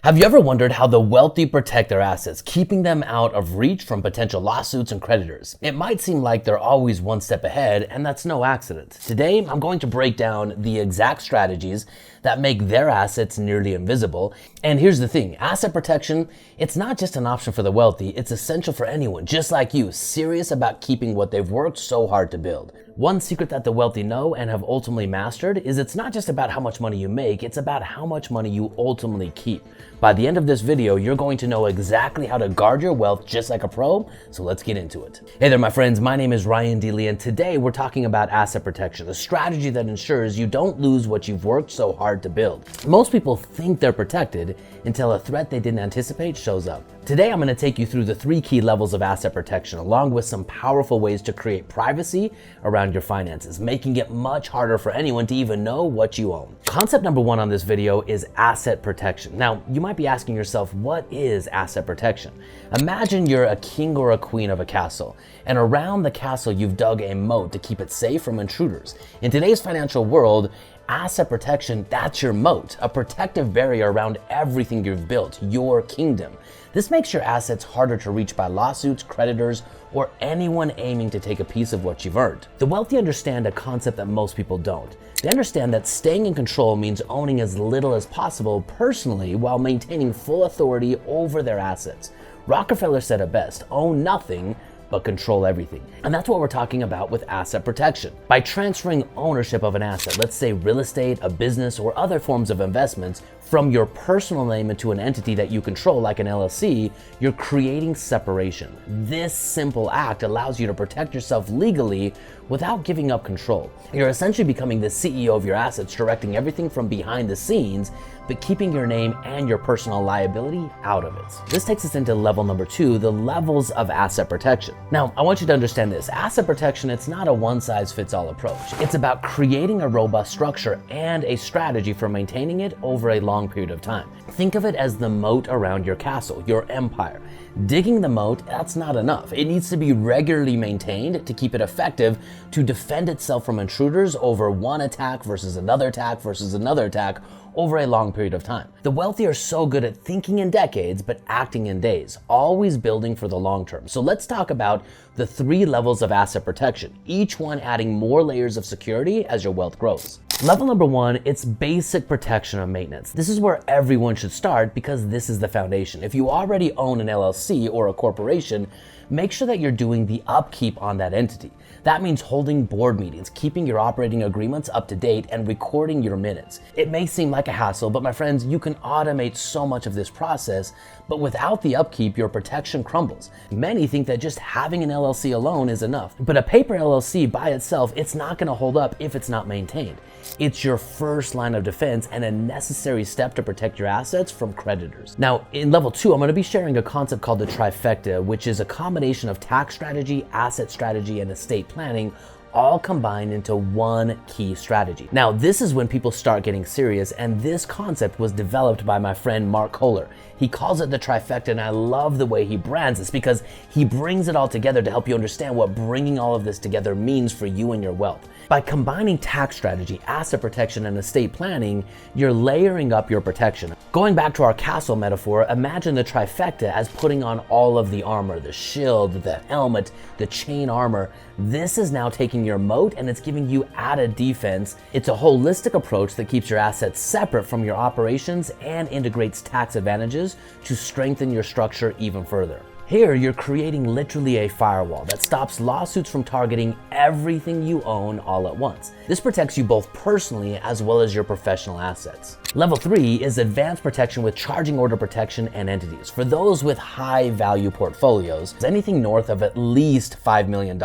Have you ever wondered how the wealthy protect their assets, keeping them out of reach from potential lawsuits and creditors? It might seem like they're always one step ahead, and that's no accident. Today, I'm going to break down the exact strategies that make their assets nearly invisible. And here's the thing, asset protection, it's not just an option for the wealthy, it's essential for anyone, just like you, serious about keeping what they've worked so hard to build. One secret that the wealthy know and have ultimately mastered is it's not just about how much money you make, it's about how much money you ultimately keep. By the end of this video, you're going to know exactly how to guard your wealth just like a pro, so let's get into it. Hey there, my friends, my name is Ryan Dealey, and today we're talking about asset protection, a strategy that ensures you don't lose what you've worked so hard to build. Most people think they're protected until a threat they didn't anticipate shows up. Today, I'm going to take you through the 3 key levels of asset protection, along with some powerful ways to create privacy around your finances, making it much harder for anyone to even know what you own. Concept number 1 on this video is asset protection. Now, you might be asking yourself, what is asset protection? Imagine you're a king or a queen of a castle, and around the castle, you've dug a moat to keep it safe from intruders. In today's financial world, asset protection, that's your moat, a protective barrier around everything you've built, your kingdom. This makes your assets harder to reach by lawsuits, creditors, or anyone aiming to take a piece of what you've earned. The wealthy understand a concept that most people don't. They understand that staying in control means owning as little as possible personally while maintaining full authority over their assets. Rockefeller said it best, own nothing, but control everything. And that's what we're talking about with asset protection. By transferring ownership of an asset, let's say real estate, a business, or other forms of investments, from your personal name into an entity that you control, like an LLC, you're creating separation. This simple act allows you to protect yourself legally without giving up control. You're essentially becoming the CEO of your assets, directing everything from behind the scenes, but keeping your name and your personal liability out of it. This takes us into level number 2, the levels of asset protection. Now, I want you to understand this. Asset protection, it's not a one-size-fits-all approach. It's about creating a robust structure and a strategy for maintaining it over a long period of time. Think of it as the moat around your castle, your empire. Digging the moat, that's not enough. It needs to be regularly maintained to keep it effective to defend itself from intruders over one attack versus another attack versus another attack over a long period of time. The wealthy are so good at thinking in decades, but acting in days, always building for the long term. So let's talk about the 3 levels of asset protection, each one adding more layers of security as your wealth grows. Level number 1, it's basic protection and maintenance. This is where everyone should start because this is the foundation. If you already own an LLC or a corporation, make sure that you're doing the upkeep on that entity. That means holding board meetings, keeping your operating agreements up to date, and recording your minutes. It may seem like a hassle, but my friends, you can automate so much of this process, but without the upkeep, your protection crumbles. Many think that just having an LLC alone is enough, but a paper LLC by itself, it's not gonna hold up if it's not maintained. It's your first line of defense and a necessary step to protect your assets from creditors. Now, in level 2, I'm gonna be sharing a concept called the trifecta, which is a combination of tax strategy, asset strategy, and estate planning, all combined into one key strategy. Now, this is when people start getting serious, and this concept was developed by my friend Mark Kohler. He calls it the trifecta, and I love the way he brands this because he brings it all together to help you understand what bringing all of this together means for you and your wealth. By combining tax strategy, asset protection, and estate planning, you're layering up your protection. Going back to our castle metaphor, imagine the trifecta as putting on all of the armor, the shield, the helmet, the chain armor. This is now taking your moat and it's giving you added defense. It's a holistic approach that keeps your assets separate from your operations and integrates tax advantages to strengthen your structure even further. Here, you're creating literally a firewall that stops lawsuits from targeting everything you own all at once. This protects you both personally as well as your professional assets. Level 3 is advanced protection with charging order protection and entities. For those with high value portfolios, anything north of at least $5 million,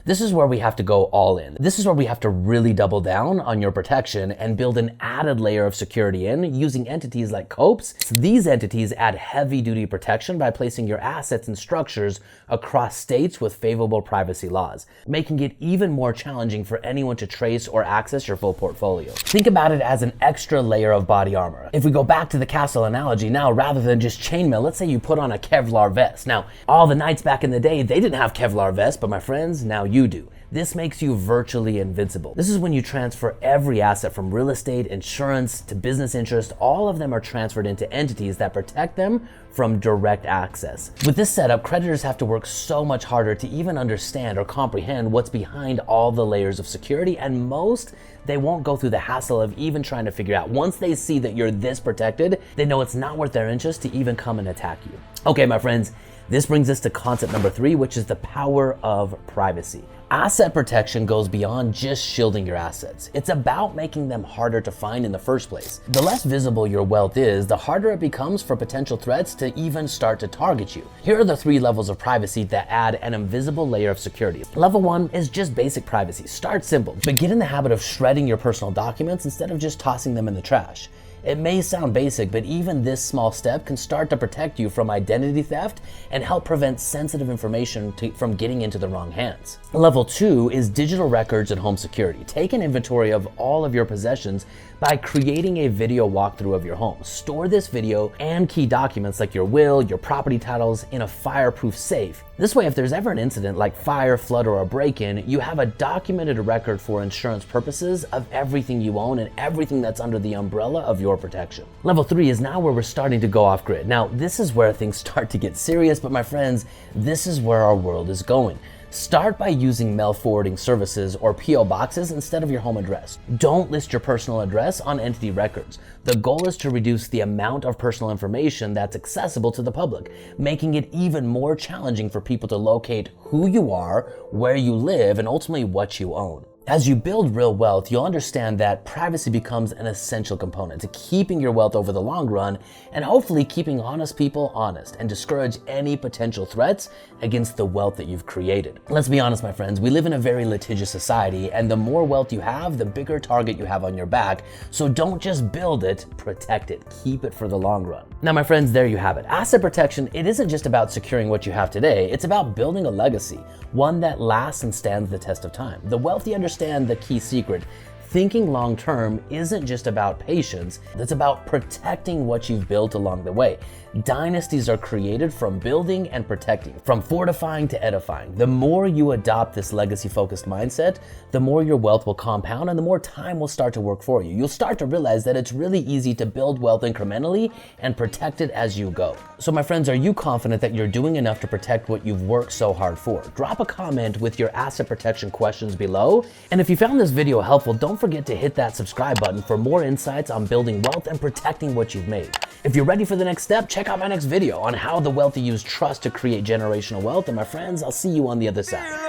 this is where we have to go all in. This is where we have to really double down on your protection and build an added layer of security in using entities like COPs. These entities add heavy duty protection by placing your assets and structures across states with favorable privacy laws, making it even more challenging for anyone to trace or access your full portfolio. Think about it as an extra layer of body armor. If we go back to the castle analogy now, rather than just chainmail, let's say you put on a Kevlar vest. Now, all the knights back in the day, they didn't have Kevlar vests, but my friends, now you do. This makes you virtually invincible. This is when you transfer every asset from real estate, insurance, to business interest. All of them are transferred into entities that protect them from direct access. With this setup, creditors have to work so much harder to even understand or comprehend what's behind all the layers of security, and most, they won't go through the hassle of even trying to figure out. Once they see that you're this protected, they know it's not worth their interest to even come and attack you. Okay, my friends, this brings us to concept number 3, which is the power of privacy. Asset protection goes beyond just shielding your assets. It's about making them harder to find in the first place. The less visible your wealth is, the harder it becomes for potential threats to even start to target you. Here are the 3 levels of privacy that add an invisible layer of security. Level 1 is just basic privacy. Start simple, but get in the habit of shredding your personal documents instead of just tossing them in the trash. It may sound basic, but even this small step can start to protect you from identity theft and help prevent sensitive information from getting into the wrong hands. Level 2 is digital records and home security. Take an inventory of all of your possessions by creating a video walkthrough of your home. Store this video and key documents like your will, your property titles in a fireproof safe. This way, if there's ever an incident like fire, flood, or a break-in, you have a documented record for insurance purposes of everything you own and everything that's under the umbrella of your protection. Level 3 is now where we're starting to go off grid. Now, this is where things start to get serious, but my friends, this is where our world is going. Start by using mail forwarding services or PO boxes instead of your home address. Don't list your personal address on entity records. The goal is to reduce the amount of personal information that's accessible to the public, making it even more challenging for people to locate who you are, where you live, and ultimately what you own. As you build real wealth, you'll understand that privacy becomes an essential component to keeping your wealth over the long run and hopefully keeping honest people honest and discourage any potential threats against the wealth that you've created. Let's be honest, my friends, we live in a very litigious society, and the more wealth you have, the bigger target you have on your back. So don't just build it, protect it. Keep it for the long run. Now, my friends, there you have it. Asset protection, it isn't just about securing what you have today, it's about building a legacy, one that lasts and stands the test of time. The wealthy understand the key secret. Thinking long term isn't just about patience, it's about protecting what you've built along the way. Dynasties are created from building and protecting, from fortifying to edifying. The more you adopt this legacy-focused mindset, the more your wealth will compound and the more time will start to work for you. You'll start to realize that it's really easy to build wealth incrementally and protect it as you go. So my friends, are you confident that you're doing enough to protect what you've worked so hard for? Drop a comment with your asset protection questions below. And if you found this video helpful, don't forget to hit that subscribe button for more insights on building wealth and protecting what you've made. If you're ready for the next step, check out my next video on how the wealthy use trust to create generational wealth. And my friends, I'll see you on the other side.